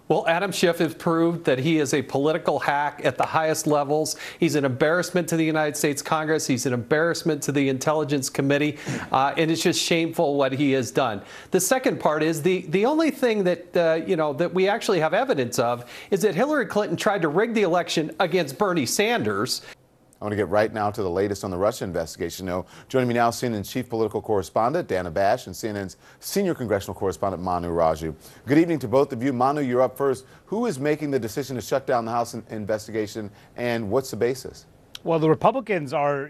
Well, Adam Schiff has proved that he is a political hack at the highest levels. He's an embarrassment to the United States Congress. He's an embarrassment to the Intelligence Committee. And it's just shameful what he has done. The second part is the only thing that, that we actually have evidence of is that Hillary Clinton tried to rig the election against Bernie Sanders. I want to get right now to the latest on the Russia investigation. Now, joining me now, CNN's chief political correspondent, Dana Bash, and CNN's senior congressional correspondent, Manu Raju. Good evening to both of you. Manu, you're up first. Who is making the decision to shut down the House investigation, and what's the basis? Well, the Republicans are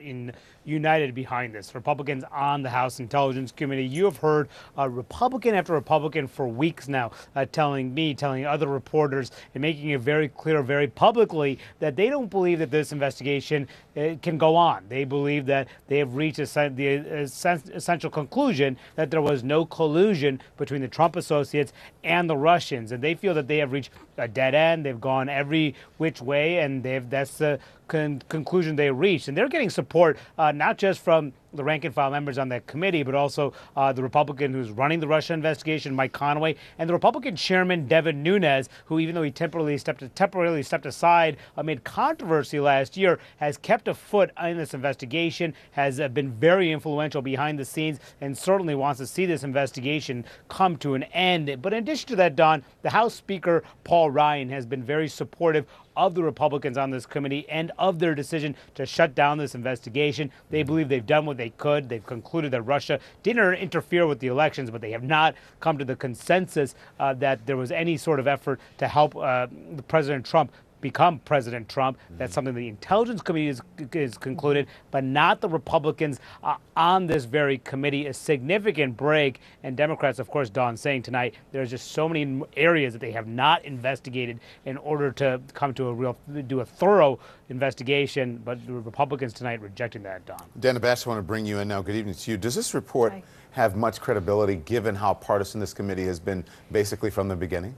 united behind this. Republicans on the House Intelligence Committee. You have heard Republican after Republican for weeks now telling other reporters, and making it very clear, very publicly, that they don't believe that this investigation can go on. They believe that they have reached the essential conclusion that there was no collusion between the Trump associates and the Russians, and they feel that they have reached a dead end. They've gone every which way, and that's the conclusion they reached. And they're getting support not just from the rank and file members on that committee, but also the Republican who's running the Russia investigation, Mike Conaway, and the Republican chairman, Devin Nunes, who, even though he temporarily stepped aside amid controversy last year, has kept a foot in this investigation, has been very influential behind the scenes, and certainly wants to see this investigation come to an end. But in addition to that, Don, the House Speaker, Paul Ryan, has been very supportive of the Republicans on this committee and of their decision to shut down this investigation. They believe they've done what they could. They've concluded that Russia didn't interfere with the elections, but they have not come to the consensus that there was any sort of effort to help President Trump become President Trump. That's something the Intelligence Committee is concluded, but not the Republicans on this very committee. A significant break, and Democrats, of course, Don, saying tonight there's just so many areas that they have not investigated in order to come to do a thorough investigation, but the Republicans tonight rejecting that, Don. Dana Bash, I want to bring you in now. Good evening to you. Does this report have much credibility given how partisan this committee has been basically from the beginning?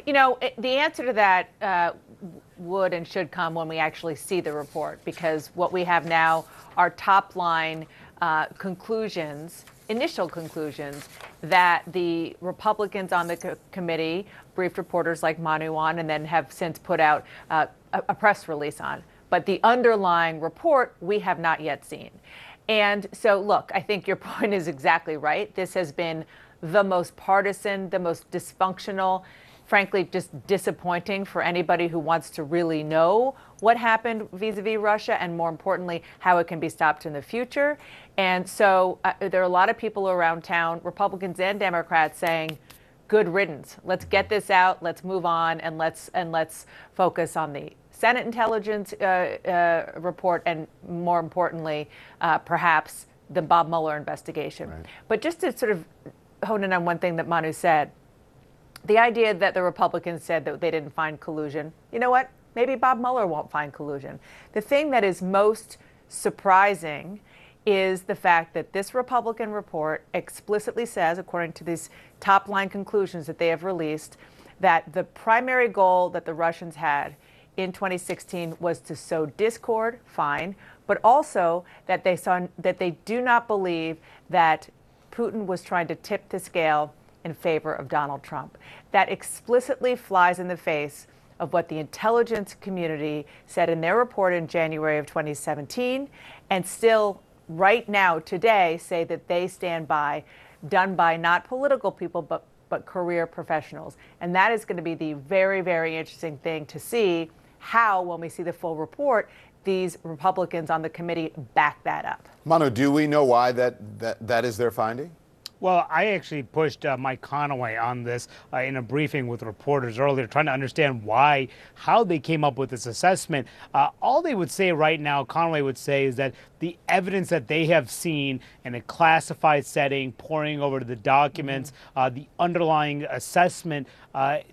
You know, the answer to that would and should come when we actually see the report, because what we have now are top line conclusions, initial conclusions that the Republicans on the committee briefed reporters like Manu on, and then have since put out a press release on. But the underlying report we have not yet seen. And so, look, I think your point is exactly right. This has been the most partisan, the most dysfunctional, frankly, just disappointing for anybody who wants to really know what happened vis-a-vis Russia, and more importantly, how it can be stopped in the future. And so there are a lot of people around town, Republicans and Democrats, saying, good riddance. Let's get this out. Let's move on, and let's focus on the Senate intelligence report, and more importantly, perhaps the Bob Mueller investigation. Right. But just to sort of hone in on one thing that Manu said, the idea that the Republicans said that they didn't find collusion, you know what? Maybe Bob Mueller won't find collusion. The thing that is most surprising is the fact that this Republican report explicitly says, according to these top-line conclusions that they have released, that the primary goal that the Russians had in 2016 was to sow discord, fine, but also that they do not believe that Putin was trying to tip the scale in favor of Donald Trump. That explicitly flies in the face of what the intelligence community said in their report in January of 2017, and still right now, today, say that they stand by, done by not political people, but career professionals. And that is going to be the very, very interesting thing to see how, when we see the full report, these Republicans on the committee back that up. Manu, do we know why that is their finding? Well, I actually pushed Mike Conaway on this in a briefing with reporters earlier, trying to understand how they came up with this assessment. All they would say right now, Conaway would say, is that the evidence that they have seen in a classified setting, poring over the documents, the underlying assessment,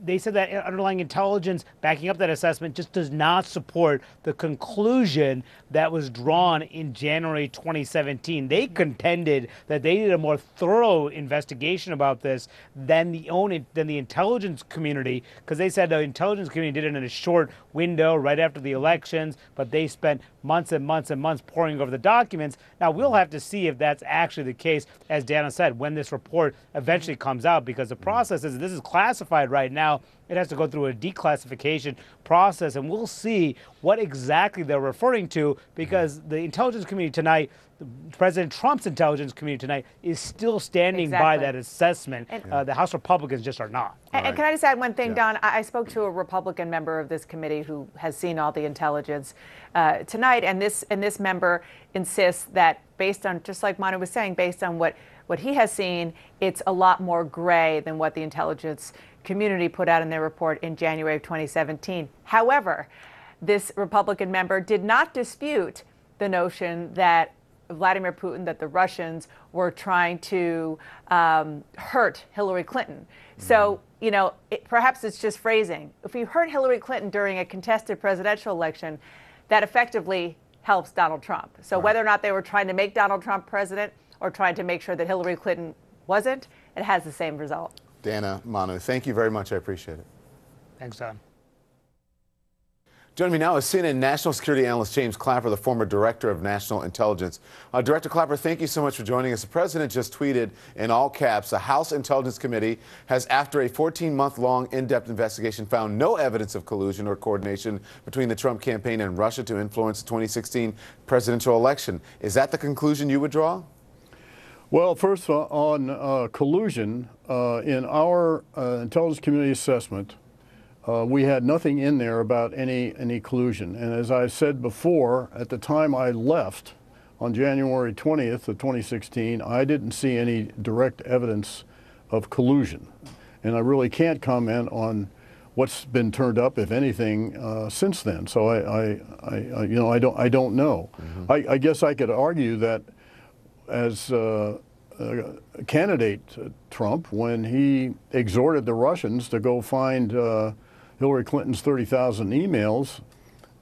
they said that underlying intelligence backing up that assessment just does not support the conclusion that was drawn in January 2017. They contended that they did a more thorough investigation about this than the intelligence community, because they said the intelligence community did it in a short window right after the elections, but they spent months and months and months poring over the documents. Now, we'll have to see if that's actually the case, as Dana said, when this report eventually comes out, because the process is this is classified classified right now. It has to go through a declassification process, and we'll see what exactly they're referring to, because the intelligence community tonight, President Trump's intelligence community tonight, is still standing by that assessment. The House Republicans just are not. And can I just add one thing, Don? I spoke to a Republican member of this committee who has seen all the intelligence tonight, and this member insists that, based on, just like Manu was saying, based on what he has seen, it's a lot more gray than what the intelligence community put out in their report in January of 2017. However, this Republican member did not dispute the notion that Vladimir Putin, that the Russians were trying to hurt Hillary Clinton. So, you know, perhaps it's just phrasing. If you hurt Hillary Clinton during a contested presidential election, that effectively helps Donald Trump. So whether or not they were trying to make Donald Trump president or trying to make sure that Hillary Clinton wasn't, it has the same result. Dana, Manu, thank you very much. I appreciate it. Thanks, Don. Joining me now is CNN national security analyst James Clapper, the former director of national intelligence. Director Clapper, thank you so much for joining us. The president just tweeted in all caps, the House Intelligence Committee has, after a 14-month-long in-depth investigation, found no evidence of collusion or coordination between the Trump campaign and Russia to influence the 2016 presidential election. Is that the conclusion you would draw? Well, first on collusion, in our intelligence community assessment, we had nothing in there about any collusion. And as I said before, at the time I left on January 20th of 2016, I didn't see any direct evidence of collusion. And I really can't comment on what's been turned up, if anything, since then. So I don't know. I guess I could argue that as candidate Trump, when he exhorted the Russians to go find Hillary Clinton's 30,000 emails,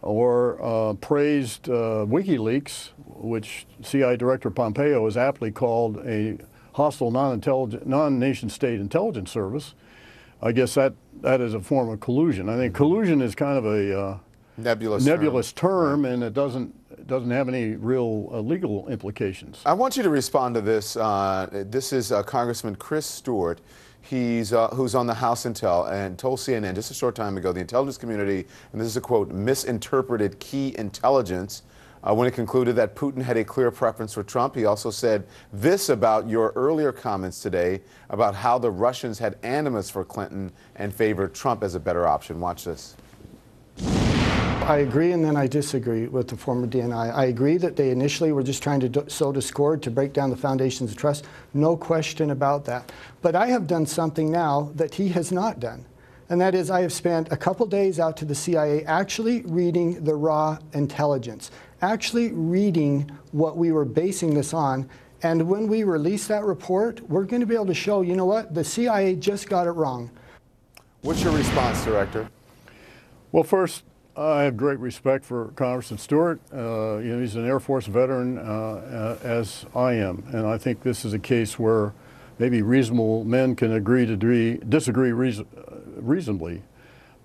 or praised WikiLeaks, which CIA Director Pompeo has aptly called a hostile non-nation state intelligence service, I guess that is a form of collusion. I think collusion is kind of a nebulous term, and it doesn't have any real legal implications. I want you to respond to this. This is Congressman Chris Stewart. He's who's on the House Intel, and told CNN just a short time ago the intelligence community, and this is a quote, misinterpreted key intelligence when it concluded that Putin had a clear preference for Trump. He also said this about your earlier comments today about how the Russians had animus for Clinton and favored Trump as a better option. Watch this. I agree, and then I disagree with the former DNI. I agree that they initially were just trying to sow discord to break down the foundations of trust. No question about that. But I have done something now that he has not done. And that is, I have spent a couple days out to the CIA actually reading the raw intelligence, actually reading what we were basing this on. And when we release that report, we're going to be able to show, you know what, the CIA just got it wrong. What's your response, Director? Well, first, I have great respect for Congressman Stewart. He's an Air Force veteran, as I am, and I think this is a case where maybe reasonable men can agree to disagree reasonably.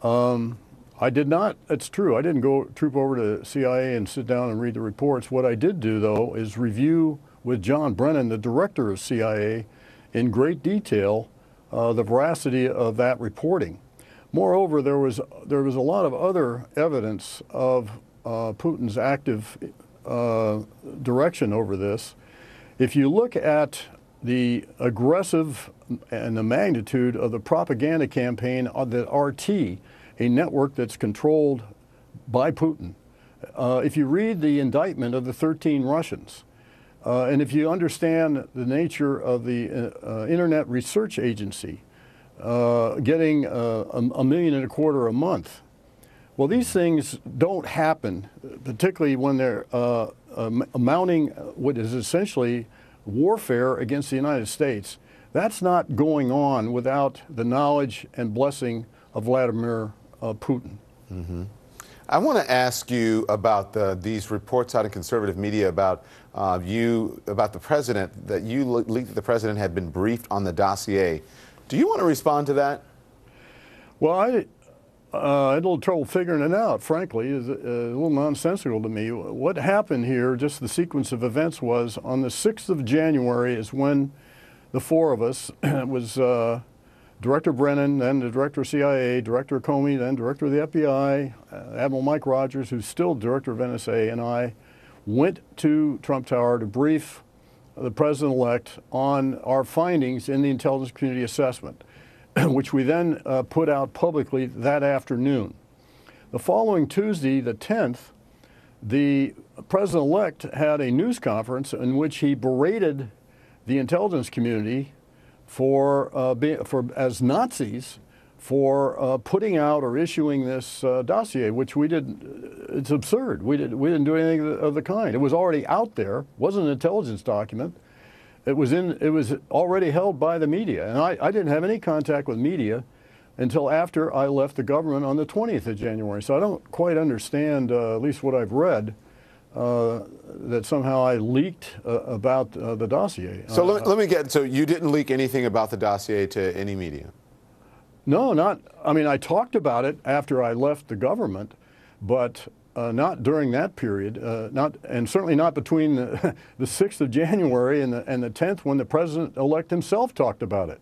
I did not, it's true, I didn't go troop over to CIA and sit down and read the reports. What I did do, though, is review with John Brennan, the director of CIA, in great detail the veracity of that reporting. Moreover, there was a lot of other evidence of Putin's active direction over this. If you look at the aggressive and the magnitude of the propaganda campaign on the RT, a network that's controlled by Putin, if you read the indictment of the 13 Russians, and if you understand the nature of the Internet Research Agency, getting $1.25 million a month. Well, these things don't happen, particularly when they're mounting what is essentially warfare against the United States. That's not going on without the knowledge and blessing of Vladimir Putin. I want to ask you about these reports out in conservative media about about the president, that you leaked that the president had been briefed on the dossier. Do you want to respond to that? Well, I had a little trouble figuring it out, frankly. It's a little nonsensical to me. What happened here, just the sequence of events, was on the 6th of January is when the four of us was Director Brennan, then the Director of CIA, Director Comey, then Director of the FBI, Admiral Mike Rogers, who's still Director of NSA, and I went to Trump Tower to brief the President-elect on our findings in the intelligence community assessment, which we then put out publicly that afternoon. The following Tuesday, the 10th, the President-elect had a news conference in which he berated the intelligence community as Nazis for putting out or issuing this dossier, which we didn't. It's absurd. We didn't do anything of the kind. It was already out there. Wasn't an intelligence document. It was already held by the media, and I didn't have any contact with media until after I left the government on the 20th of January. So I don't quite understand, at least what I've read, that somehow I leaked about the dossier. So let me get, so you didn't leak anything about the dossier to any media? No, not, I mean, I talked about it after I left the government, but not during that period, and certainly not between the 6th of January and the 10th when the President-elect himself talked about it.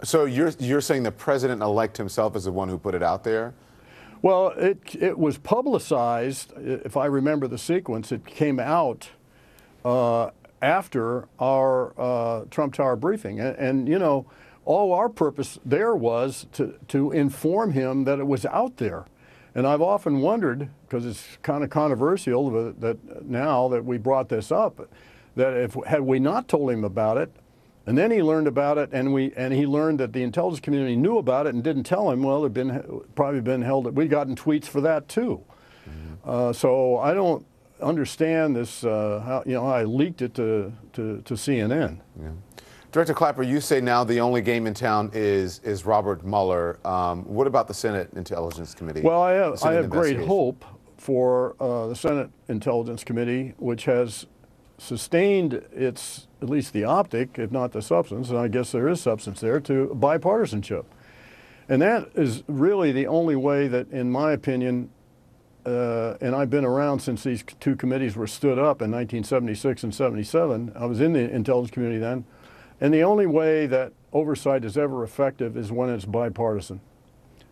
So you're saying the President-elect himself is the one who put it out there? Well, it was publicized, if I remember the sequence. It came out after our Trump Tower briefing. And, you know, all our purpose there was to inform him that it was out there. And I've often wondered, because it's kind of controversial that now that we brought this up, that had we not told him about it, and then he learned about it, and he learned that the intelligence community knew about it and didn't tell him, well, probably been held. We'd gotten tweets for that too. Mm-hmm. So I don't understand this. How I leaked it to CNN. Yeah. Director Clapper, you say now the only game in town is Robert Mueller. What about the Senate Intelligence Committee? Well, I have great hope for the Senate Intelligence Committee, which has sustained its, at least the optic, if not the substance, and I guess there is substance there, to bipartisanship. And that is really the only way that, in my opinion, and I've been around since these two committees were stood up in 1976 and 77. I was in the intelligence community then. And the only way that oversight is ever effective is when it's bipartisan.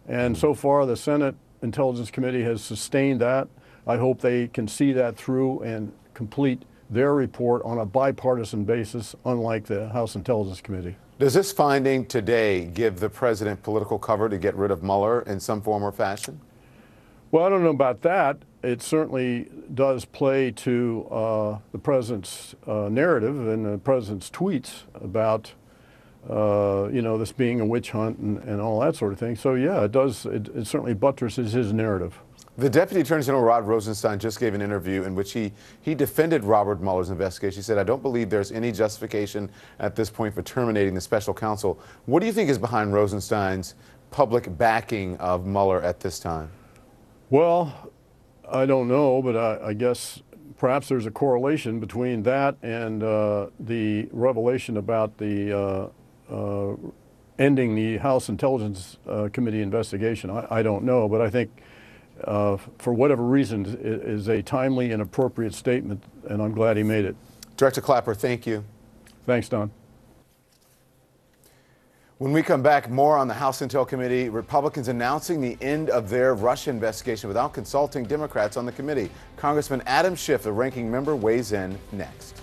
And so far, the Senate Intelligence Committee has sustained that. I hope they can see that through and complete their report on a bipartisan basis, unlike the House Intelligence Committee. Does this finding today give the president political cover to get rid of Mueller in some form or fashion? Well, I don't know about that. It certainly does play to the president's narrative and the president's tweets about, this being a witch hunt and all that sort of thing. So, yeah, it does. It certainly buttresses his narrative. The Deputy Attorney General Rod Rosenstein just gave an interview in which he defended Robert Mueller's investigation. He said, I don't believe there's any justification at this point for terminating the special counsel. What do you think is behind Rosenstein's public backing of Mueller at this time? Well, I don't know, but I guess perhaps there's a correlation between that and the revelation about the ending the House Intelligence Committee investigation. I don't know, but I think for whatever reason, it is a timely and appropriate statement, and I'm glad he made it. Director Clapper, thank you. Thanks, Don. When we come back, more on the House Intel Committee, Republicans announcing the end of their Russia investigation without consulting Democrats on the committee. Congressman Adam Schiff, the ranking member, weighs in next.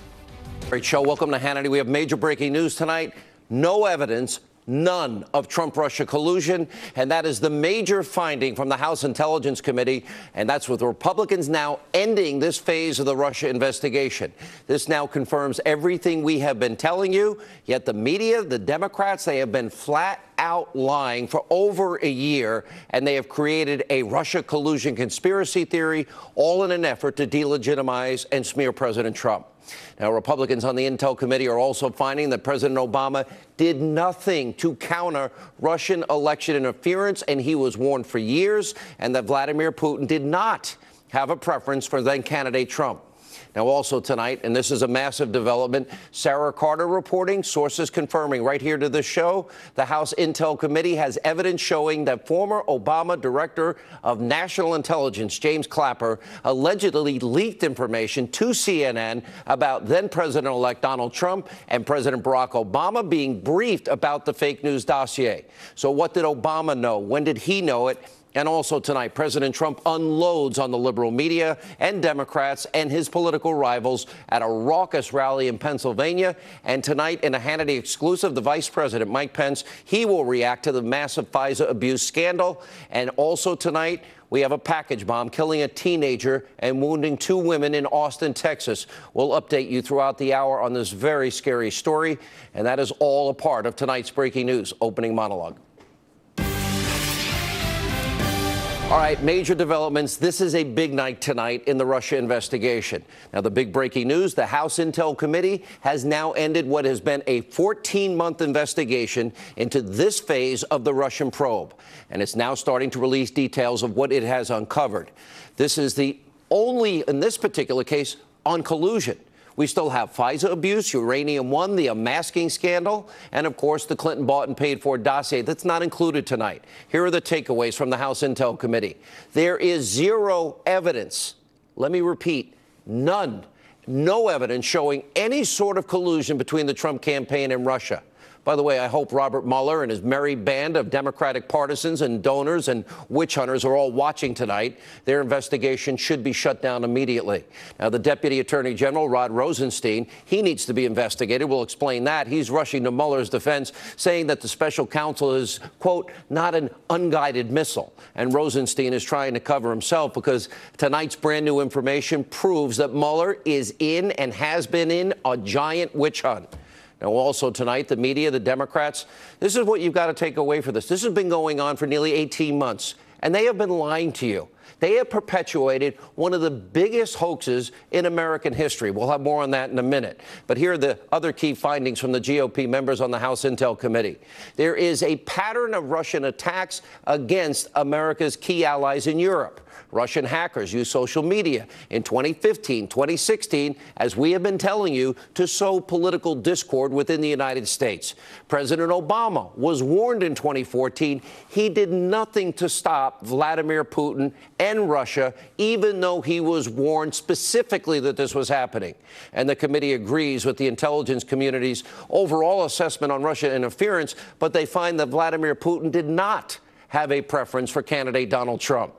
Great show. Welcome to Hannity. We have major breaking news tonight. No evidence. None of Trump-Russia collusion, and that is the major finding from the House Intelligence Committee, and that's with Republicans now ending this phase of the Russia investigation. This now confirms everything we have been telling you, yet the media, the Democrats, they have been flat out lying for over a year, and they have created a Russia collusion conspiracy theory, all in an effort to delegitimize and smear President Trump. Now, Republicans on the Intel Committee are also finding that President Obama did nothing to counter Russian election interference, and he was warned for years, and that Vladimir Putin did not have a preference for then-candidate Trump. Now, also tonight, and this is a massive development, Sarah Carter reporting, sources confirming right here to this show, the House Intel Committee has evidence showing that former Obama Director of National Intelligence, James Clapper, allegedly leaked information to CNN about then-President-elect Donald Trump and President Barack Obama being briefed about the fake news dossier. So what did Obama know? When did he know it? And also tonight, President Trump unloads on the liberal media and Democrats and his political rivals at a raucous rally in Pennsylvania. And tonight, in a Hannity exclusive, the Vice President, Mike Pence, he will react to the massive FISA abuse scandal. And also tonight, we have a package bomb killing a teenager and wounding 2 women in Austin, Texas. We'll update you throughout the hour on this very scary story. And that is all a part of tonight's breaking news opening monologue. All right, major developments. This is a big night tonight in the Russia investigation. Now, the big breaking news, the House Intel Committee has now ended what has been a 14-month investigation into this phase of the Russian probe. And it's now starting to release details of what it has uncovered. This is the only, in this particular case, on collusion. We still have FISA abuse, Uranium One, the unmasking scandal, and, of course, the Clinton bought and paid for dossier. That's not included tonight. Here are the takeaways from the House Intel Committee. There is zero evidence. Let me repeat, none. No evidence showing any sort of collusion between the Trump campaign and Russia. By the way, I hope Robert Mueller and his merry band of Democratic partisans and donors and witch hunters are all watching tonight. Their investigation should be shut down immediately. Now, the Deputy Attorney General, Rod Rosenstein, he needs to be investigated. We'll explain that. He's rushing to Mueller's defense, saying that the special counsel is, quote, not an unguided missile. And Rosenstein is trying to cover himself because tonight's brand new information proves that Mueller is in and has been in a giant witch hunt. Now, also tonight, the media, the Democrats, this is what you've got to take away for this. This has been going on for nearly 18 months, and they have been lying to you. They have perpetuated one of the biggest hoaxes in American history. We'll have more on that in a minute. But here are the other key findings from the GOP members on the House Intel Committee. There is a pattern of Russian attacks against America's key allies in Europe. Russian hackers use social media in 2015, 2016, as we have been telling you, to sow political discord within the United States. President Obama was warned in 2014. He did nothing to stop Vladimir Putin and Russia, even though he was warned specifically that this was happening. And the committee agrees with the intelligence community's overall assessment on Russian interference, but they find that Vladimir Putin did not have a preference for candidate Donald Trump.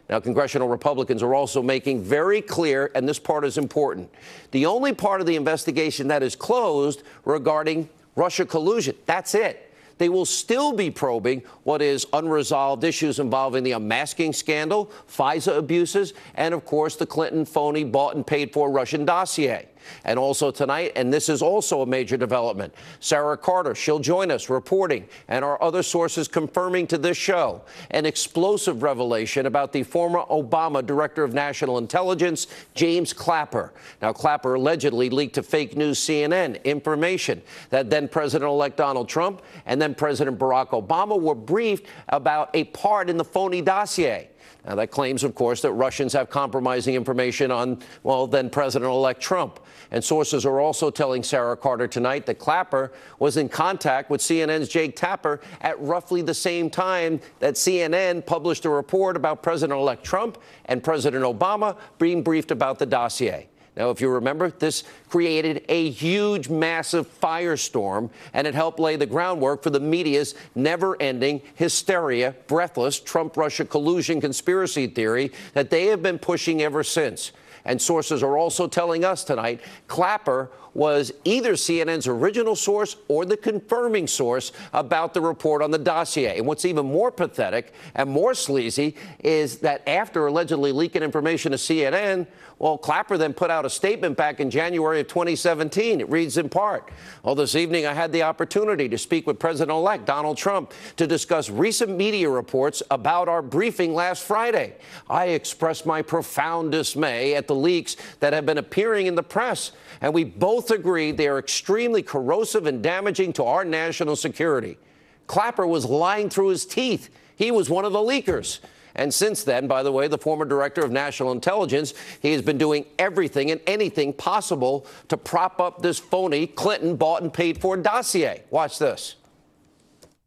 Now, congressional Republicans are also making very clear, and this part is important, the only part of the investigation that is closed regarding Russia collusion, that's it. They will still be probing what is unresolved issues involving the unmasking scandal, FISA abuses, and, of course, the Clinton phony bought and paid for Russian dossier. And also tonight, and this is also a major development, Sarah Carter, she'll join us reporting, and our other sources confirming to this show, an explosive revelation about the former Obama Director of National Intelligence, James Clapper. Now, Clapper allegedly leaked to fake news CNN information that then President-elect Donald Trump and then President Barack Obama were briefed about a part in the phony dossier. Now, that claims, of course, that Russians have compromising information on, well, then President-elect Trump. And sources are also telling Sarah Carter tonight that Clapper was in contact with CNN's Jake Tapper at roughly the same time that CNN published a report about President-elect Trump and President Obama being briefed about the dossier. Now, if you remember, this created a huge, massive firestorm, and it helped lay the groundwork for the media's never-ending hysteria, breathless Trump-Russia collusion conspiracy theory that they have been pushing ever since. And sources are also telling us tonight Clapper was either CNN's original source or the confirming source about the report on the dossier. And what's even more pathetic and more sleazy is that after allegedly leaking information to CNN, well, Clapper then put out a statement back in January of 2017. It reads in part, well, this evening I had the opportunity to speak with President-elect Donald Trump to discuss recent media reports about our briefing last Friday. I expressed my profound dismay at the leaks that have been appearing in the press, and we both agreed they are extremely corrosive and damaging to our national security. Clapper was lying through his teeth. He was one of the leakers. And since then, by the way, the former director of national intelligence, he has been doing everything and anything possible to prop up this phony Clinton bought and paid for dossier. Watch this.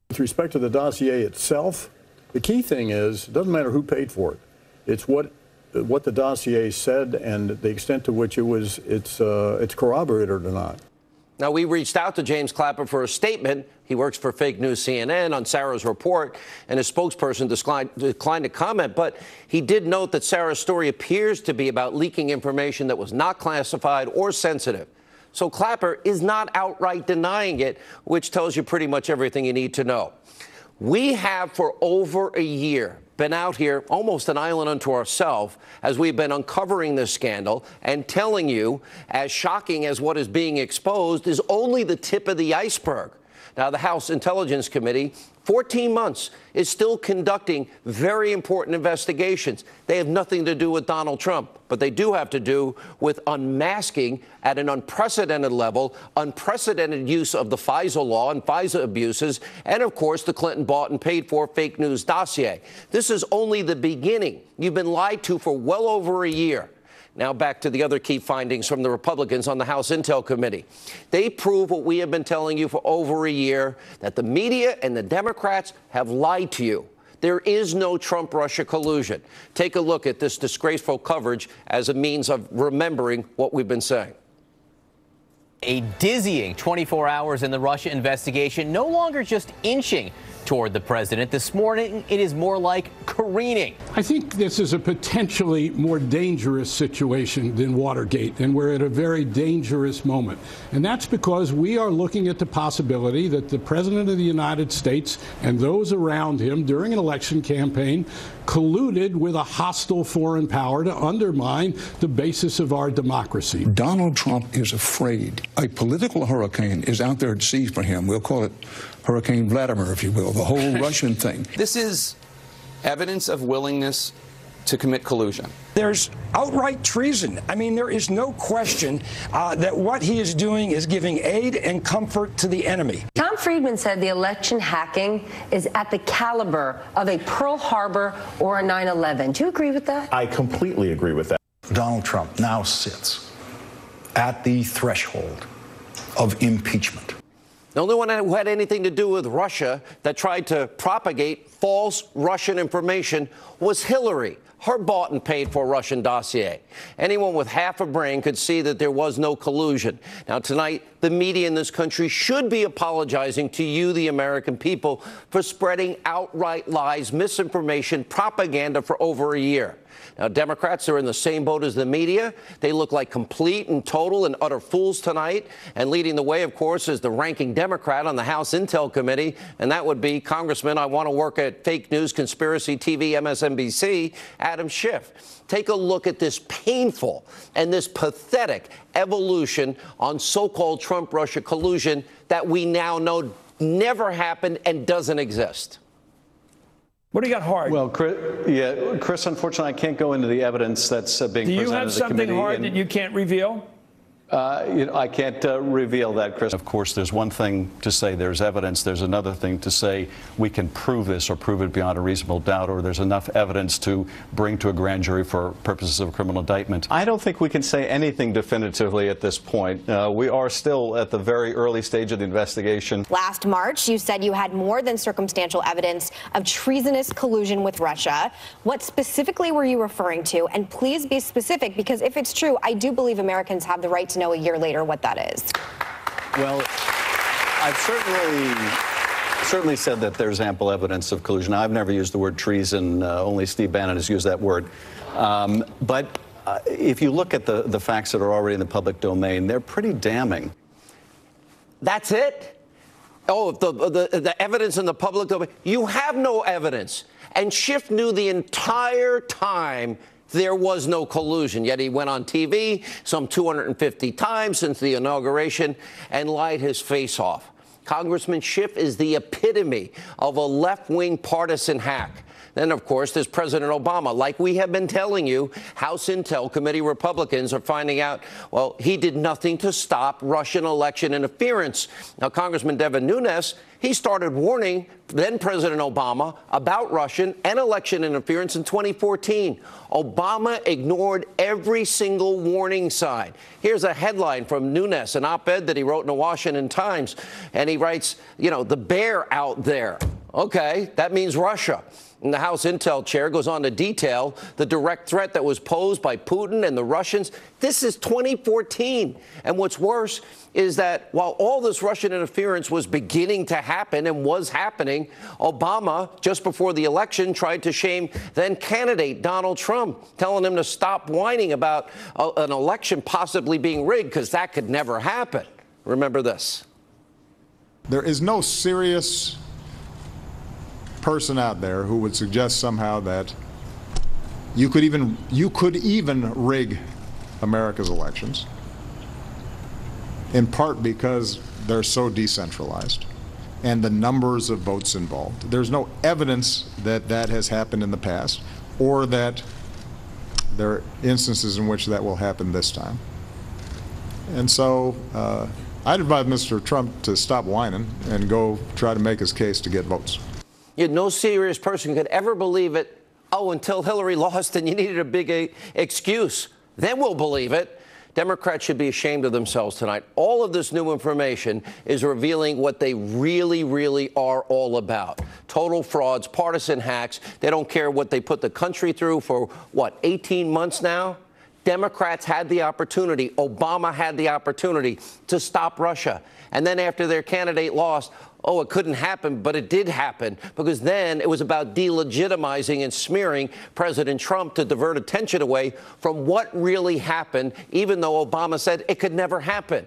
With respect to the dossier itself, the key thing is, it doesn't matter who paid for it. It's what the dossier said and the extent to which it's corroborated or not. Now, we reached out to James Clapper for a statement. He works for fake news CNN on Sarah's report, and his spokesperson declined to comment. But he did note that Sarah's story appears to be about leaking information that was not classified or sensitive. So Clapper is not outright denying it, which tells you pretty much everything you need to know. We have for over a year been out here almost an island unto ourselves as we've been uncovering this scandal and telling you, as shocking as what is being exposed is only the tip of the iceberg. Now, the House Intelligence Committee, 14 months, is still conducting very important investigations. They have nothing to do with Donald Trump, but they do have to do with unmasking at an unprecedented level, unprecedented use of the FISA law and FISA abuses, and, of course, the Clinton bought and paid for fake news dossier. This is only the beginning. You've been lied to for well over a year. Now back to the other key findings from the Republicans on the House Intel Committee. They prove what we have been telling you for over a year, that the media and the Democrats have lied to you. There is no Trump-Russia collusion. Take a look at this disgraceful coverage as a means of remembering what we've been saying. A dizzying 24 hours in the Russia investigation, no longer just inching toward the president. This morning, it is more like careening. I think this is a potentially more dangerous situation than Watergate, and we're at a very dangerous moment. And that's because we are looking at the possibility that the president of the United States and those around him during an election campaign colluded with a hostile foreign power to undermine the basis of our democracy. Donald Trump is afraid. A political hurricane is out there at sea for him. We'll call it Hurricane Vladimir, if you will, the whole Russian thing. This is evidence of willingness to commit collusion. There's outright treason. I mean, there is no question that what he is doing is giving aid and comfort to the enemy. Tom Friedman said the election hacking is at the caliber of a Pearl Harbor or a 9/11. Do you agree with that? I completely agree with that. Donald Trump now sits at the threshold of impeachment. The only one who had anything to do with Russia that tried to propagate false Russian information was Hillary. Her bought and paid for Russian dossier. Anyone with half a brain could see that there was no collusion. Now, tonight, the media in this country should be apologizing to you, the American people, for spreading outright lies, misinformation, propaganda for over a year. Now, Democrats are in the same boat as the media. They look like complete and total and utter fools tonight. And leading the way, of course, is the ranking Democrat on the House Intel Committee, and that would be Congressman I want to work at fake news, conspiracy TV, MSNBC, Adam Schiff. Take a look at this painful and this pathetic evolution on so-called Trump-Russia collusion that we now know never happened and doesn't exist. What do you got, Hard? Well, Chris, unfortunately, I can't go into the evidence that's being presented to the committee. Do you have something, Hard, that you can't reveal? I can't reveal that, Chris. Of course, there's one thing to say there's evidence. There's another thing to say we can prove this or prove it beyond a reasonable doubt, or there's enough evidence to bring to a grand jury for purposes of a criminal indictment. I don't think we can say anything definitively at this point. We are still at the very early stage of the investigation. Last March, you said you had more than circumstantial evidence of treasonous collusion with Russia. What specifically were you referring to? And please be specific, because if it's true, I do believe Americans have the right to know a year later what that is. Well, I've certainly said that there's ample evidence of collusion. I've never used the word treason. Only Steve Bannon has used that word. But if you look at the facts that are already in the public domain, they're pretty damning. That's it? Oh, the evidence in the public domain. You have no evidence. And Schiff knew the entire time there was no collusion, yet he went on TV some 250 times since the inauguration and lied his face off. Congressman Schiff is the epitome of a left-wing partisan hack. Then, of course, there's President Obama. Like we have been telling you, House Intel Committee Republicans are finding out, well, he did nothing to stop Russian election interference. Now, Congressman Devin Nunes, he started warning then President Obama about Russian and election interference in 2014. Obama ignored every single warning sign. Here's a headline from Nunes, an op-ed that he wrote in the Washington Times. And he writes, you know, the bear out there. OK, that means Russia. And the House Intel chair goes on to detail the direct threat that was posed by Putin and the Russians. This is 2014. And what's worse is that while all this Russian interference was beginning to happen and was happening, Obama, just before the election, tried to shame then candidate Donald Trump, telling him to stop whining about an election possibly being rigged, because that could never happen. Remember this. There is no serious person out there who would suggest somehow that you could even rig America's elections, in part because they're so decentralized and the numbers of votes involved. There's no evidence that that has happened in the past, or that there are instances in which that will happen this time. And so I'd advise Mr. Trump to stop whining and go try to make his case to get votes. Yet no serious person could ever believe it. Oh, until Hillary lost and you needed a big excuse. Then we'll believe it. Democrats should be ashamed of themselves tonight. All of this new information is revealing what they really, really are all about. Total frauds, partisan hacks. They don't care what they put the country through for, what, 18 months now? Democrats had the opportunity, Obama had the opportunity to stop Russia. And then after their candidate lost, oh, it couldn't happen, but it did happen, because then it was about delegitimizing and smearing President Trump to divert attention away from what really happened, even though Obama said it could never happen.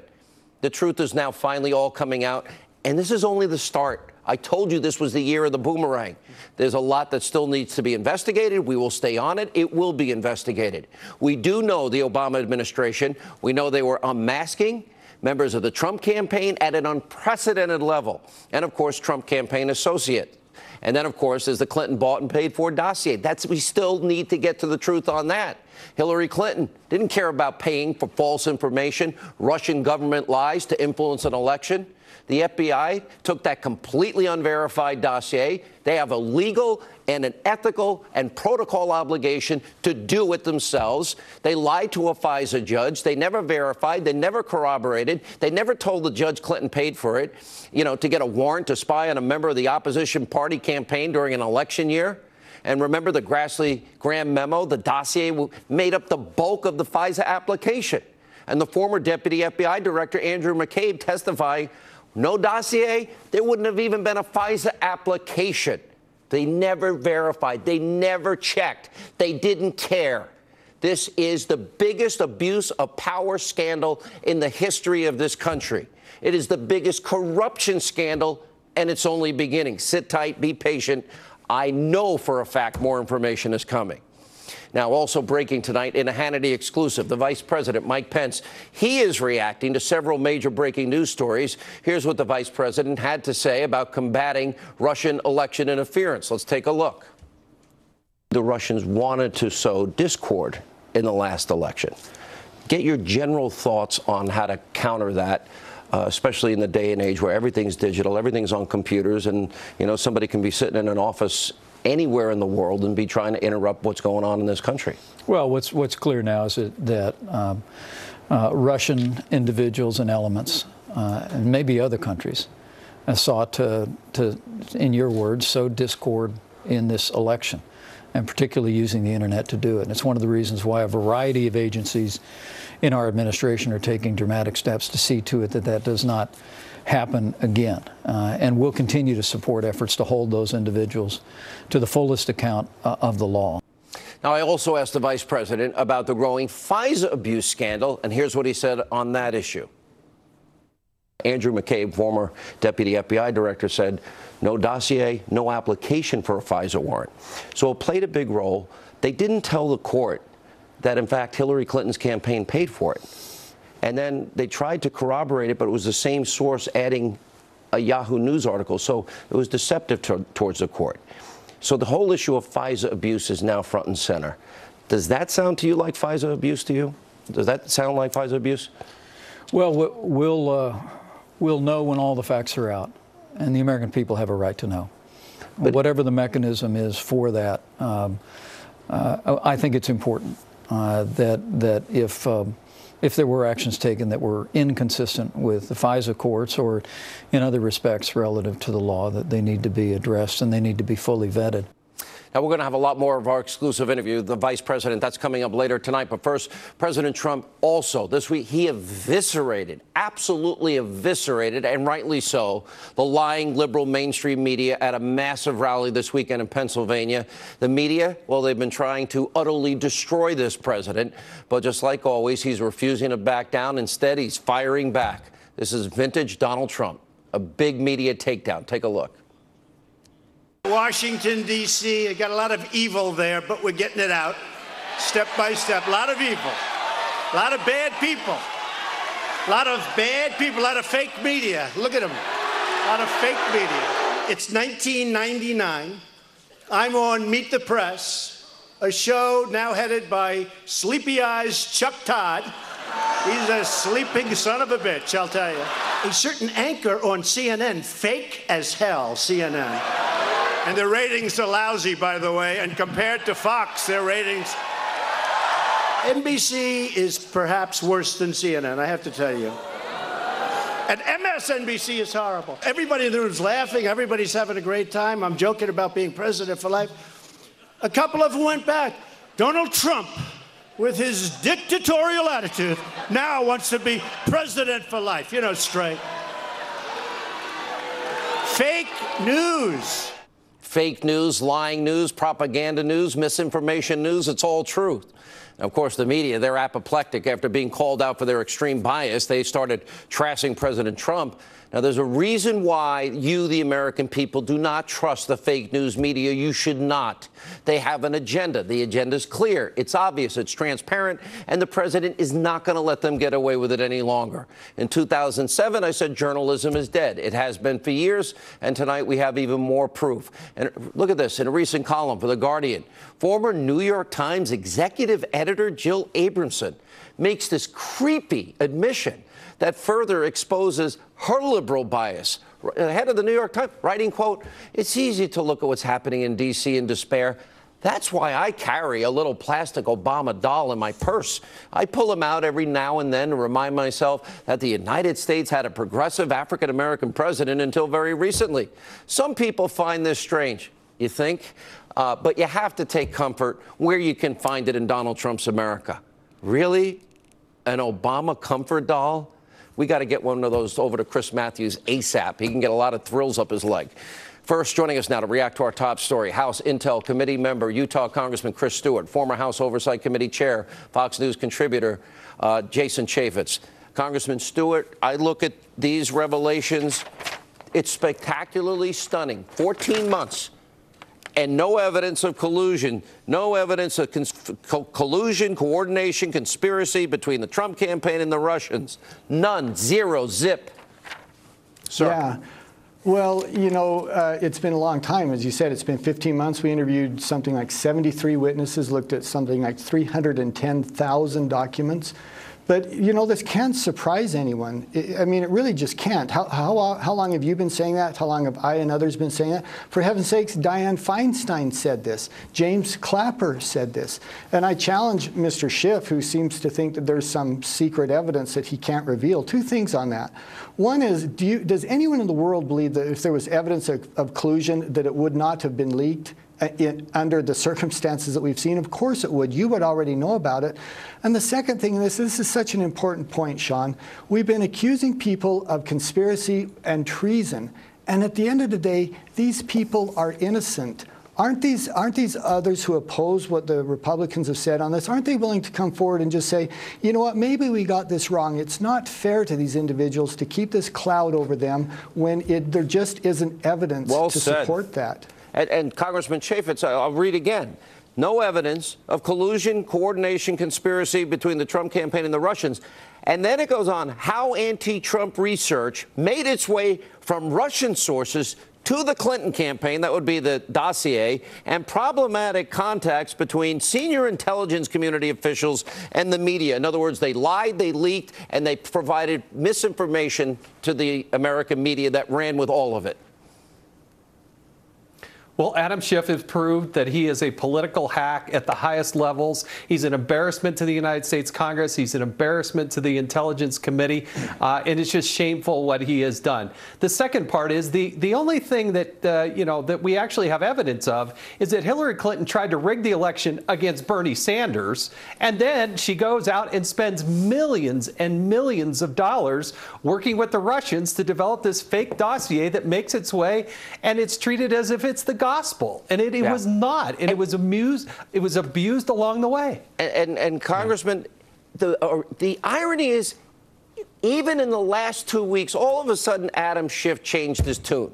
The truth is now finally all coming out, and this is only the start. I told you this was the year of the boomerang. There's a lot that still needs to be investigated. We will stay on it. It will be investigated. We do know the Obama administration. We know they were unmasking members of the Trump campaign at an unprecedented level. And, of course, Trump campaign associate. And then, of course, there's the Clinton bought and paid for dossier. We still need to get to the truth on that. Hillary Clinton didn't care about paying for false information, Russian government lies to influence an election. The FBI took that completely unverified dossier. They have a legal and an ethical and protocol obligation to do it themselves. They lied to a FISA judge. They never verified. They never corroborated. They never told the judge Clinton paid for it, you know, to get a warrant to spy on a member of the opposition party campaign during an election year. And remember the Grassley-Graham memo? The dossier made up the bulk of the FISA application. And the former deputy FBI director, Andrew McCabe, testifying, no dossier, there wouldn't have even been a FISA application. They never verified. They never checked. They didn't care. This is the biggest abuse of power scandal in the history of this country. It is the biggest corruption scandal, and it's only beginning. Sit tight, be patient. I know for a fact more information is coming. Now, also breaking tonight in a Hannity exclusive, the Vice President, Mike Pence, he is reacting to several major breaking news stories. Here's what the Vice President had to say about combating Russian election interference. Let's take a look. The Russians wanted to sow discord in the last election. Get your general thoughts on how to counter that, especially in the day and age where everything's digital, everything's on computers, and, you know, somebody can be sitting in an office anywhere in the world and be trying to interrupt what's going on in this country. Well, what's clear now is that Russian individuals and elements, and maybe other countries, sought to, in your words, sow discord in this election, and particularly using the internet to do it. And it's one of the reasons why a variety of agencies in our administration are taking dramatic steps to see to it that that does not happen again. And we'll continue to support efforts to hold those individuals to the fullest account of the law. Now, I also asked the Vice President about the growing FISA abuse scandal, and here's what he said on that issue. Andrew McCabe, former deputy FBI director, said no dossier, no application for a FISA warrant. So it played a big role. They didn't tell the court that, in fact, Hillary Clinton's campaign paid for it. And then they tried to corroborate it, but it was the same source adding a Yahoo News article. So it was deceptive towards the court. So the whole issue of FISA abuse is now front and center. Does that sound to you like FISA abuse to you? Does that sound like FISA abuse? Well, we'll know when all the facts are out, and the American people have a right to know. But whatever the mechanism is for that, I think it's important that if there were actions taken that were inconsistent with the FISA courts or in other respects relative to the law, that they need to be addressed and they need to be fully vetted. Now, we're going to have a lot more of our exclusive interview, the vice president. That's coming up later tonight. But first, President Trump also this week, he eviscerated, absolutely eviscerated, and rightly so, the lying liberal mainstream media at a massive rally this weekend in Pennsylvania. The media, well, they've been trying to utterly destroy this president. But just like always, he's refusing to back down. Instead, he's firing back. This is vintage Donald Trump, a big media takedown. Take a look. Washington, D.C., got a lot of evil there, but we're getting it out step by step. A lot of evil, a lot of bad people, a lot of bad people, a lot of fake media. Look at them, a lot of fake media. It's 1999. I'm on Meet the Press, a show now headed by Sleepy Eyes Chuck Todd. He's a sleeping son of a bitch, I'll tell you. A certain anchor on CNN, fake as hell, CNN. And their ratings are lousy, by the way, and compared to Fox, their ratings. NBC is perhaps worse than CNN, I have to tell you. And MSNBC is horrible. Everybody in the room's laughing, everybody's having a great time. I'm joking about being president for life. A couple of them went back. Donald Trump, with his dictatorial attitude, now wants to be president for life. You know, straight. Fake news. Fake news, lying news, propaganda news, misinformation news, it's all truth. Now, of course, the media, they're apoplectic after being called out for their extreme bias. They started trashing President Trump. Now, there's a reason why you, the American people, do not trust the fake news media. You should not. They have an agenda. The agenda is clear. It's obvious. It's transparent. And the president is not going to let them get away with it any longer. In 2007, I said journalism is dead. It has been for years. And tonight we have even more proof. And look at this. In a recent column for The Guardian, former New York Times executive editor Jill Abramson makes this creepy admission that further exposes her liberal bias. The head of the New York Times, writing, quote, "It's easy to look at what's happening in D.C. and despair. That's why I carry a little plastic Obama doll in my purse. I pull him out every now and then to remind myself that the United States had a progressive African-American president until very recently. Some people find this strange, you think? But you have to take comfort where you can find it in Donald Trump's America." Really? An Obama comfort doll? We got to get one of those over to Chris Matthews ASAP. He can get a lot of thrills up his leg. First, joining us now to react to our top story, House Intel Committee member, Utah Congressman Chris Stewart, former House Oversight Committee chair, Fox News contributor Jason Chaffetz. Congressman Stewart, I look at these revelations. It's spectacularly stunning. 14 months. And no evidence of collusion, no evidence of collusion, coordination, conspiracy between the Trump campaign and the Russians. None, zero, zip. Sir. Yeah. Well, you know, it's been a long time. As you said, it's been 15 months. We interviewed something like 73 witnesses, looked at something like 310,000 documents. But, you know, this can't surprise anyone. I mean, it really just can't. How long have you been saying that? How long have I and others been saying that? For heaven's sakes, Dianne Feinstein said this. James Clapper said this. And I challenge Mr. Schiff, who seems to think that there's some secret evidence that he can't reveal. Two things on that. One is, does anyone in the world believe that if there was evidence of collusion, that it would not have been leaked? Under the circumstances that we've seen? Of course it would. You would already know about it. And the second thing, this is such an important point, Sean. We've been accusing people of conspiracy and treason. And at the end of the day, these people are innocent. Aren't these others who oppose what the Republicans have said on this, aren't they willing to come forward and just say, you know what, maybe we got this wrong. It's not fair to these individuals to keep this cloud over them when there just isn't evidence to support that. And Congressman Chaffetz, I'll read again. No evidence of collusion, coordination, conspiracy between the Trump campaign and the Russians. And then it goes on how anti-Trump research made its way from Russian sources to the Clinton campaign, that would be the dossier, and problematic contacts between senior intelligence community officials and the media. In other words, they lied, they leaked, and they provided misinformation to the American media that ran with all of it. Well, Adam Schiff has proved that he is a political hack at the highest levels. He's an embarrassment to the United States Congress. He's an embarrassment to the Intelligence Committee. And it's just shameful what he has done. The second part is the only thing that, that we actually have evidence of is that Hillary Clinton tried to rig the election against Bernie Sanders. And then she goes out and spends millions and millions of dollars working with the Russians to develop this fake dossier that makes its way, and it's treated as if it's the gospel, and it was not, and it was abused along the way. And Congressman, the irony is, even in the last 2 weeks, all of a sudden Adam Schiff changed his tune.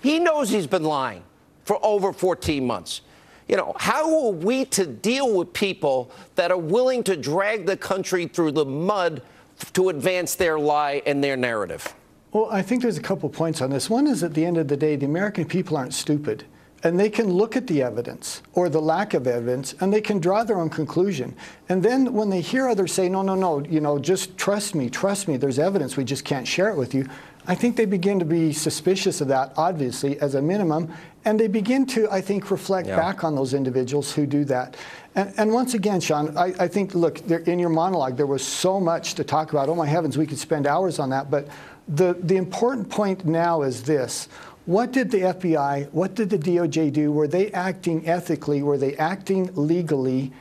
He knows he's been lying for over 14 months. You know, how are we to deal with people that are willing to drag the country through the mud to advance their lie and their narrative? Well, I think there's a couple points on this. One is, at the end of the day, the American people aren't stupid. And they can look at the evidence or the lack of evidence, and they can draw their own conclusion. And then when they hear others say, no, just trust me, there's evidence, we just can't share it with you, I think they begin to be suspicious of that, obviously, as a minimum. And they begin to, I think, reflect back on those individuals who do that. And once again, Sean, I think, look, in your monologue, there was so much to talk about. Oh, my heavens, we could spend hours on that. But the important point now is this. What did the FBI, what did the DOJ do? Were they acting ethically? Were they acting legally?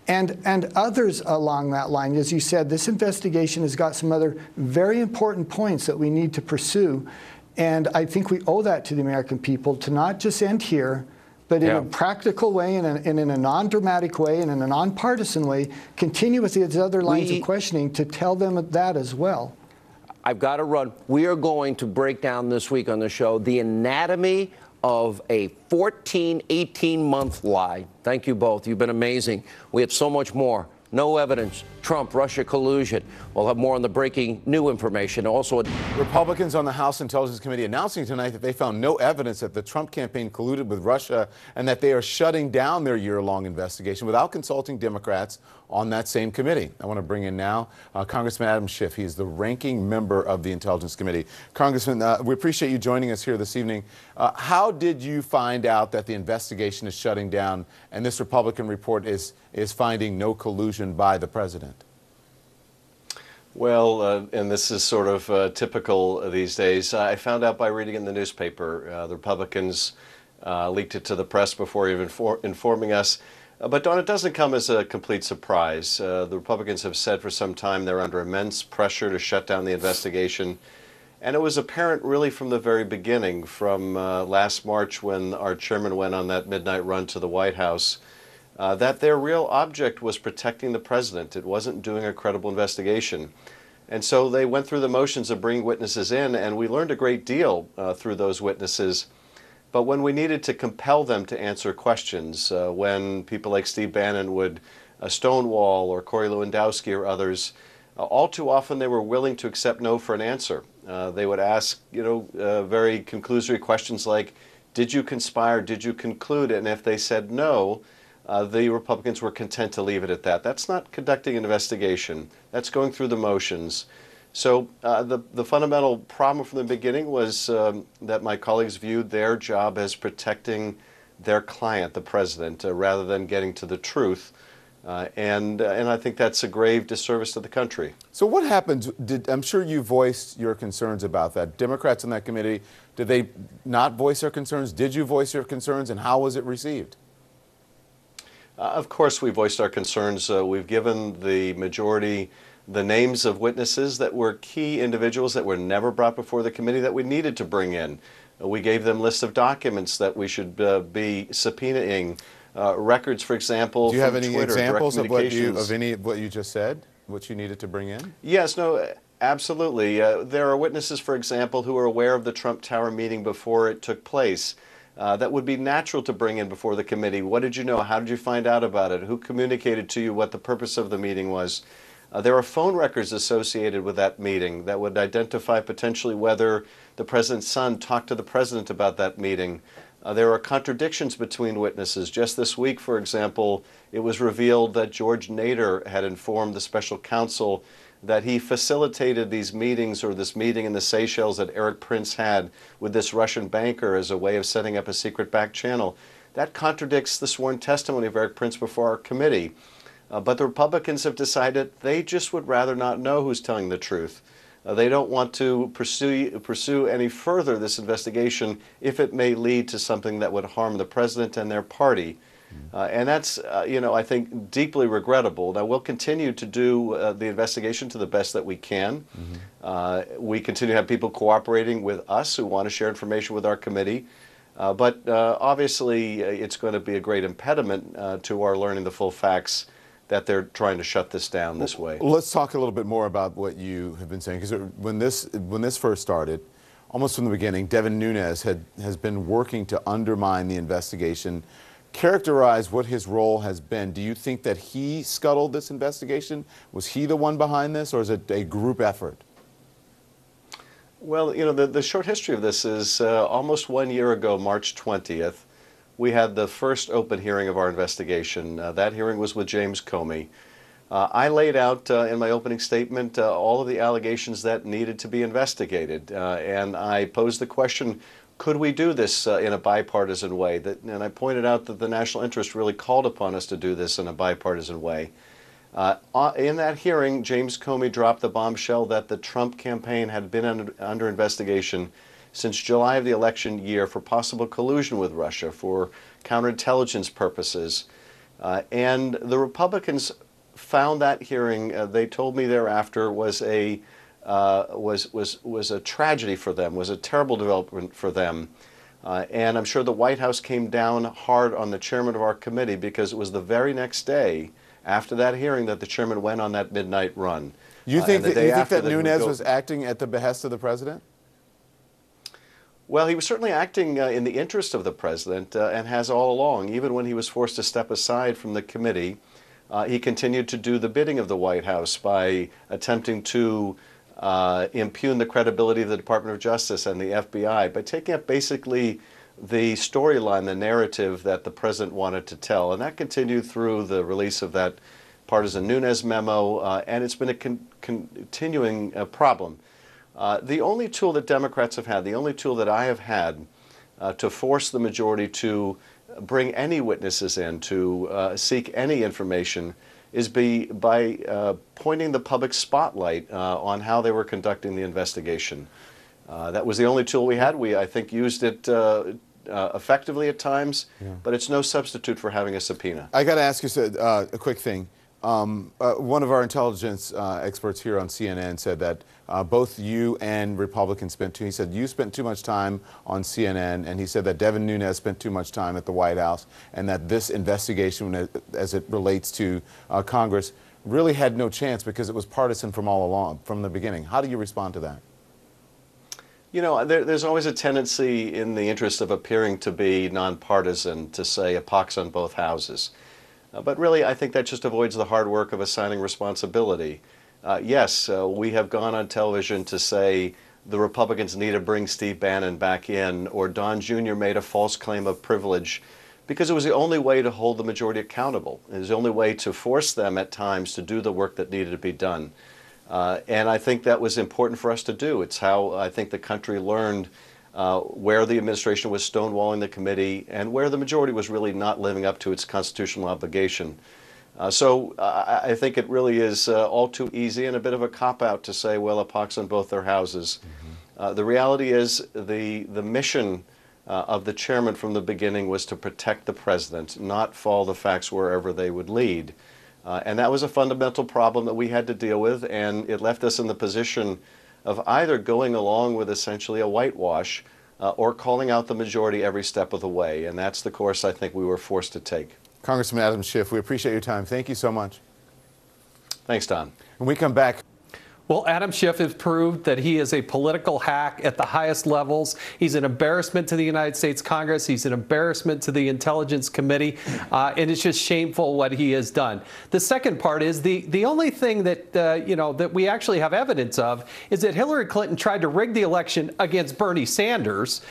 And others along that line. As you said, this investigation has got some other very important points that we need to pursue. And I think we owe that to the American people to not just end here, but in a practical way and in a non-dramatic way and in a non-partisan way, continue with these other lines of questioning to tell them that as well. I've got to run. We are going to break down this week on the show the anatomy of a 14, 18-month lie. Thank you both. You've been amazing. We have so much more. No evidence. Trump, Russia collusion. We'll have more on the breaking new information. Also, Republicans on the House Intelligence Committee announcing tonight that they found no evidence that the Trump campaign colluded with Russia and that they are shutting down their year-long investigation without consulting Democrats on that same committee. I want to bring in now Congressman Adam Schiff. He is the ranking member of the Intelligence Committee. Congressman, we appreciate you joining us here this evening. How did you find out that the investigation is shutting down and this Republican report is finding no collusion by the president? Well, and this is sort of typical these days. I found out by reading in the newspaper. The Republicans leaked it to the press before even informing us. But, Dawn, it doesn't come as a complete surprise. The Republicans have said for some time they're under immense pressure to shut down the investigation. And it was apparent really from the very beginning, from last March when our chairman went on that midnight run to the White House, that their real object was protecting the president. It wasn't doing a credible investigation. And so they went through the motions of bringing witnesses in, and we learned a great deal through those witnesses. But when we needed to compel them to answer questions, when people like Steve Bannon would stonewall, or Corey Lewandowski or others, all too often they were willing to accept no for an answer. They would ask, very conclusory questions like, did you conspire, did you conclude? And if they said no, the Republicans were content to leave it at that. That's not conducting an investigation. That's going through the motions. So the fundamental problem from the beginning was that my colleagues viewed their job as protecting their client, the president, rather than getting to the truth. And I think that's a grave disservice to the country. So what happened? I'm sure you voiced your concerns about that. Democrats on that committee, did they not voice their concerns? Did you voice your concerns, and how was it received? Of course we voiced our concerns. We've given the majority the names of witnesses that were key individuals that were never brought before the committee that we needed to bring in. We gave them lists of documents that we should be subpoenaing. Records, for example, do you have any Twitter, examples of any of what you just said, what you needed to bring in? Yes, no, absolutely. There are witnesses, for example, who are aware of the Trump Tower meeting before it took place. That would be natural to bring in before the committee. What did you know? How did you find out about it? Who communicated to you what the purpose of the meeting was? There are phone records associated with that meeting that would identify potentially whether the president's son talked to the president about that meeting. There are contradictions between witnesses. Just this week, for example, it was revealed that George Nader had informed the special counsel that he facilitated these meetings, or this meeting in the Seychelles that Erik Prince had with this Russian banker as a way of setting up a secret back channel. That contradicts the sworn testimony of Erik Prince before our committee. But the Republicans have decided they just would rather not know who's telling the truth. They don't want to pursue any further this investigation if it may lead to something that would harm the president and their party. And that's, I think, deeply regrettable. Now, we'll continue to do the investigation to the best that we can. We continue to have people cooperating with us who want to share information with our committee. But obviously, it's going to be a great impediment to our learning the full facts that they're trying to shut this down this way. Let's talk a little bit more about what you have been saying, because when this first started, almost from the beginning, Devin Nunes has been working to undermine the investigation. Characterize what his role has been. Do you think that he scuttled this investigation? Was he the one behind this, or is it a group effort? Well, the short history of this is almost 1 year ago, March 20th, we had the first open hearing of our investigation. That hearing was with James Comey. I laid out in my opening statement all of the allegations that needed to be investigated, and I posed the question, could we do this in a bipartisan way? And I pointed out that the national interest really called upon us to do this in a bipartisan way. In that hearing, James Comey dropped the bombshell that the Trump campaign had been under investigation since July of the election year for possible collusion with Russia for counterintelligence purposes. And the Republicans found that hearing, they told me thereafter, was a tragedy for them, was a terrible development for them. And I'm sure the White House came down hard on the chairman of our committee, because it was the very next day after that hearing that the chairman went on that midnight run. You think that Nunes was acting at the behest of the president? Well, he was certainly acting in the interest of the president and has all along. Even when he was forced to step aside from the committee, he continued to do the bidding of the White House by attempting to impugn the credibility of the Department of Justice and the FBI by taking up basically the storyline, the narrative that the president wanted to tell. And that continued through the release of that partisan Nunes memo, and it's been a continuing problem. The only tool that Democrats have had, the only tool that I have had to force the majority to bring any witnesses in, to seek any information, is by pointing the public spotlight on how they were conducting the investigation. That was the only tool we had. We, I think, used it effectively at times, but it's no substitute for having a subpoena. I got to ask you a quick thing. One of our intelligence experts here on CNN said that both you and Republicans he said you spent too much time on CNN, and he said that Devin Nunes spent too much time at the White House, and that this investigation, as it relates to Congress, really had no chance because it was partisan from all along, from the beginning. How do you respond to that? There's always a tendency in the interest of appearing to be nonpartisan to say a pox on both houses. But really, I think that just avoids the hard work of assigning responsibility. Yes, we have gone on television to say the Republicans need to bring Steve Bannon back in, or Don Jr. made a false claim of privilege, because it was the only way to hold the majority accountable. It was the only way to force them at times to do the work that needed to be done. And I think that was important for us to do. It's how I think the country learned where the administration was stonewalling the committee and where the majority was really not living up to its constitutional obligation. So I think it really is all too easy and a bit of a cop-out to say, well, a pox on both their houses. The reality is the mission of the chairman from the beginning was to protect the president, not follow the facts wherever they would lead. And that was a fundamental problem that we had to deal with, and it left us in the position of either going along with essentially a whitewash or calling out the majority every step of the way. And that's the course I think we were forced to take. Congressman Adam Schiff, we appreciate your time. Thank you so much. Thanks, Don. When we come back. Well, Adam Schiff has proved that he is a political hack at the highest levels. He's an embarrassment to the United States Congress. He's an embarrassment to the Intelligence Committee. And it's just shameful what he has done. The second part is the only thing that, that we actually have evidence of is that Hillary Clinton tried to rig the election against Bernie Sanders.